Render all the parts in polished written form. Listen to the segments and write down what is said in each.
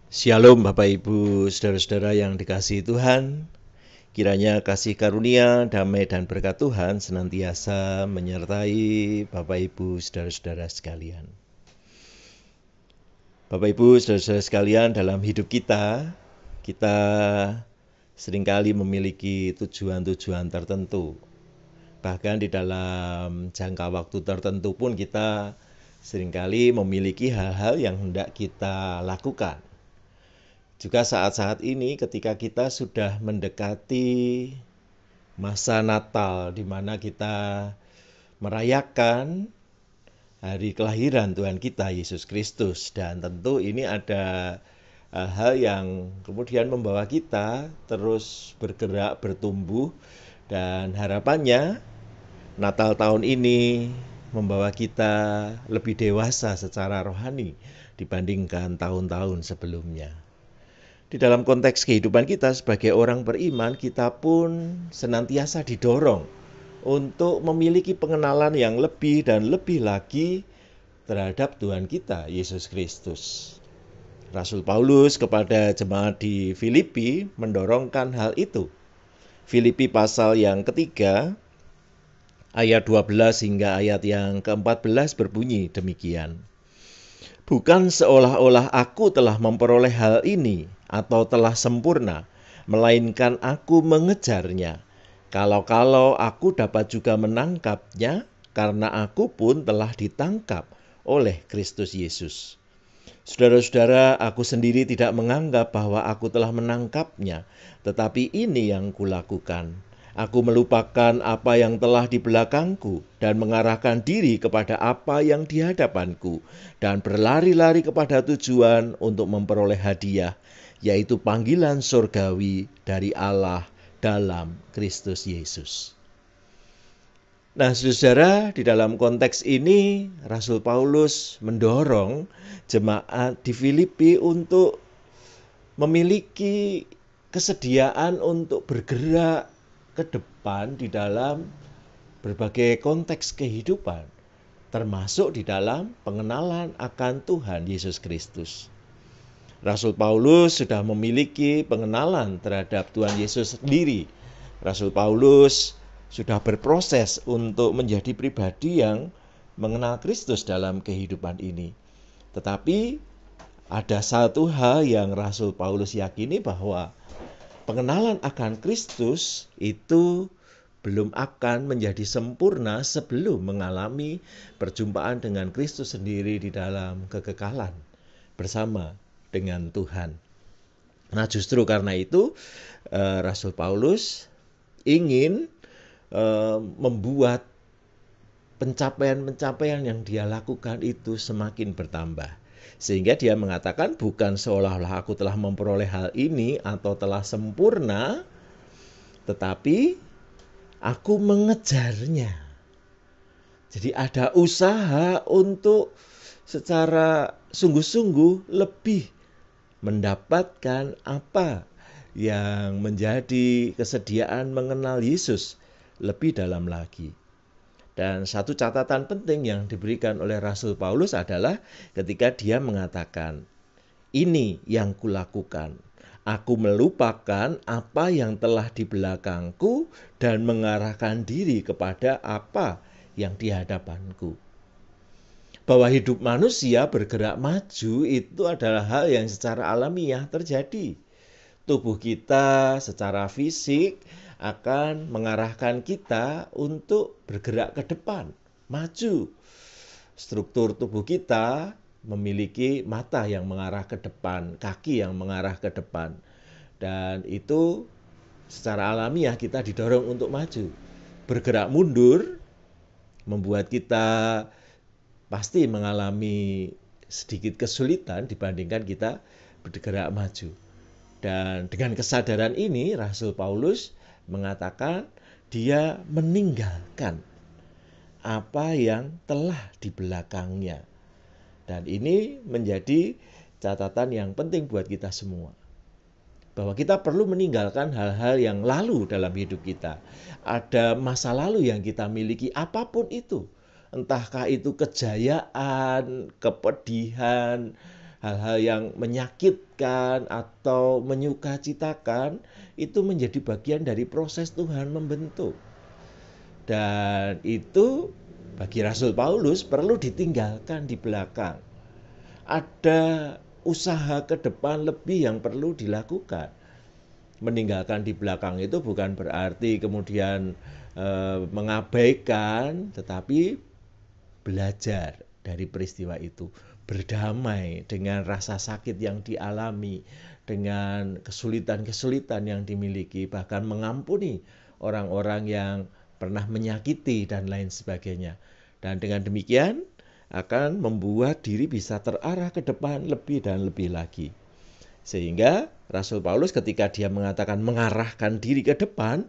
Shalom Bapak Ibu, saudara-saudara yang dikasihi Tuhan. Kiranya kasih karunia, damai dan berkat Tuhan senantiasa menyertai Bapak Ibu, saudara-saudara sekalian. Bapak Ibu, saudara-saudara sekalian, dalam hidup kita seringkali memiliki tujuan-tujuan tertentu. Bahkan di dalam jangka waktu tertentu pun kita seringkali memiliki hal-hal yang hendak kita lakukan. Juga saat-saat ini ketika kita sudah mendekati masa Natal di mana kita merayakan hari kelahiran Tuhan kita Yesus Kristus, dan tentu ini ada hal yang kemudian membawa kita terus bergerak, bertumbuh, dan harapannya Natal tahun ini membawa kita lebih dewasa secara rohani dibandingkan tahun-tahun sebelumnya. Di dalam konteks kehidupan kita sebagai orang beriman, kita pun senantiasa didorong untuk memiliki pengenalan yang lebih dan lebih lagi terhadap Tuhan kita, Yesus Kristus. Rasul Paulus kepada jemaat di Filipi mendorongkan hal itu. Filipi pasal yang ketiga, ayat 12 hingga ayat yang ke-14 berbunyi demikian. Bukan seolah-olah aku telah memperoleh hal ini atau telah sempurna, melainkan aku mengejarnya. Kalau-kalau aku dapat juga menangkapnya, karena aku pun telah ditangkap oleh Kristus Yesus. Saudara-saudara, aku sendiri tidak menganggap bahwa aku telah menangkapnya, tetapi ini yang kulakukan. Aku melupakan apa yang telah di belakangku dan mengarahkan diri kepada apa yang di hadapanku dan berlari-lari kepada tujuan untuk memperoleh hadiah, yaitu panggilan surgawi dari Allah dalam Kristus Yesus. Nah, saudara, di dalam konteks ini Rasul Paulus mendorong jemaat di Filipi untuk memiliki kesediaan untuk bergerak ke depan di dalam berbagai konteks kehidupan, termasuk di dalam pengenalan akan Tuhan Yesus Kristus. Rasul Paulus sudah memiliki pengenalan terhadap Tuhan Yesus sendiri. Rasul Paulus sudah berproses untuk menjadi pribadi yang mengenal Kristus dalam kehidupan ini. Tetapi ada satu hal yang Rasul Paulus yakini, bahwa pengenalan akan Kristus itu belum akan menjadi sempurna sebelum mengalami perjumpaan dengan Kristus sendiri di dalam kekekalan bersama dengan Tuhan. Nah, justru karena itu Rasul Paulus ingin membuat pencapaian-pencapaian yang dia lakukan itu semakin bertambah. Sehingga dia mengatakan, bukan seolah-olah aku telah memperoleh hal ini atau telah sempurna, tetapi aku mengejarnya. Jadi ada usaha untuk secara sungguh-sungguh lebih mendapatkan apa yang menjadi kesediaan mengenal Yesus lebih dalam lagi. Dan satu catatan penting yang diberikan oleh Rasul Paulus adalah ketika dia mengatakan, ini yang kulakukan. Aku melupakan apa yang telah di belakangku dan mengarahkan diri kepada apa yang di hadapanku. Bahwa hidup manusia bergerak maju itu adalah hal yang secara alamiah terjadi. Tubuh kita secara fisik akan mengarahkan kita untuk bergerak ke depan, maju. Struktur tubuh kita memiliki mata yang mengarah ke depan, kaki yang mengarah ke depan. Dan itu secara alamiah kita didorong untuk maju. Bergerak mundur membuat kita pasti mengalami sedikit kesulitan dibandingkan kita bergerak maju. Dan dengan kesadaran ini Rasul Paulus mengatakan dia meninggalkan apa yang telah di belakangnya. Dan ini menjadi catatan yang penting buat kita semua. Bahwa kita perlu meninggalkan hal-hal yang lalu dalam hidup kita. Ada masa lalu yang kita miliki, apapun itu. Entahkah itu kejayaan, kepedihan, hal-hal yang menyakitkan atau menyukacitakan, itu menjadi bagian dari proses Tuhan membentuk. Dan itu bagi Rasul Paulus perlu ditinggalkan di belakang. Ada usaha ke depan lebih yang perlu dilakukan. Meninggalkan di belakang itu bukan berarti kemudian mengabaikan, tetapi belajar dari peristiwa itu, berdamai dengan rasa sakit yang dialami, dengan kesulitan-kesulitan yang dimiliki, bahkan mengampuni orang-orang yang pernah menyakiti dan lain sebagainya. Dan dengan demikian akan membuat diri bisa terarah ke depan lebih dan lebih lagi. Sehingga Rasul Paulus ketika dia mengatakan mengarahkan diri ke depan,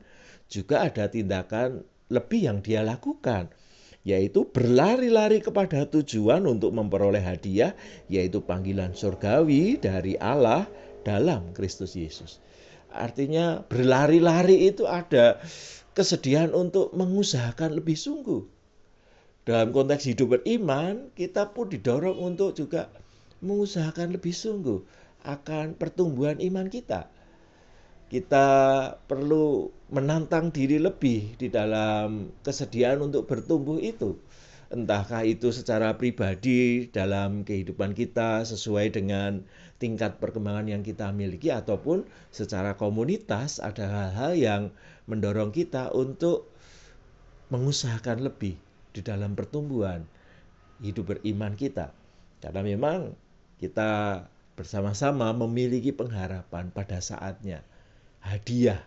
juga ada tindakan lebih yang dia lakukan, yaitu berlari-lari kepada tujuan untuk memperoleh hadiah, yaitu panggilan surgawi dari Allah dalam Kristus Yesus. Artinya berlari-lari itu ada kesediaan untuk mengusahakan lebih sungguh. Dalam konteks hidup beriman, kita pun didorong untuk juga mengusahakan lebih sungguh akan pertumbuhan iman kita. Kita perlu menantang diri lebih di dalam kesediaan untuk bertumbuh itu. Entahkah itu secara pribadi dalam kehidupan kita sesuai dengan tingkat perkembangan yang kita miliki, ataupun secara komunitas ada hal-hal yang mendorong kita untuk mengusahakan lebih di dalam pertumbuhan hidup beriman kita. Karena memang kita bersama-sama memiliki pengharapan pada saatnya. Hadiah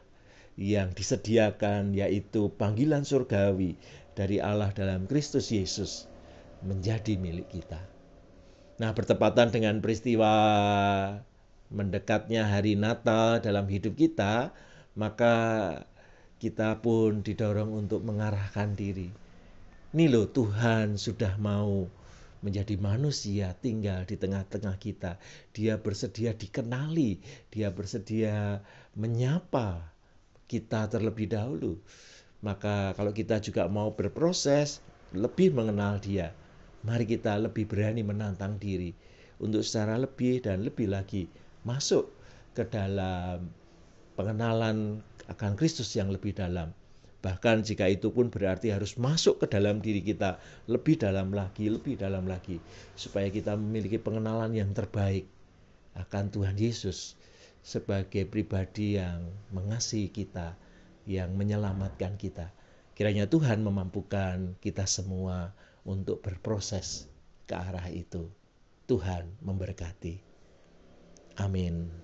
yang disediakan yaitu panggilan surgawi dari Allah dalam Kristus Yesus menjadi milik kita. Nah, bertepatan dengan peristiwa mendekatnya hari Natal dalam hidup kita, maka kita pun didorong untuk mengarahkan diri. Ini loh, Tuhan sudah mau menjadi manusia tinggal di tengah-tengah kita. Dia bersedia dikenali, dia bersedia menyapa kita terlebih dahulu. Maka kalau kita juga mau berproses, lebih mengenal dia, mari kita lebih berani menantang diri untuk secara lebih dan lebih lagi masuk ke dalam pengenalan akan Kristus yang lebih dalam. Bahkan jika itu pun berarti harus masuk ke dalam diri kita lebih dalam lagi, supaya kita memiliki pengenalan yang terbaik akan Tuhan Yesus sebagai pribadi yang mengasihi kita, yang menyelamatkan kita. Kiranya Tuhan memampukan kita semua untuk berproses ke arah itu. Tuhan memberkati. Amin.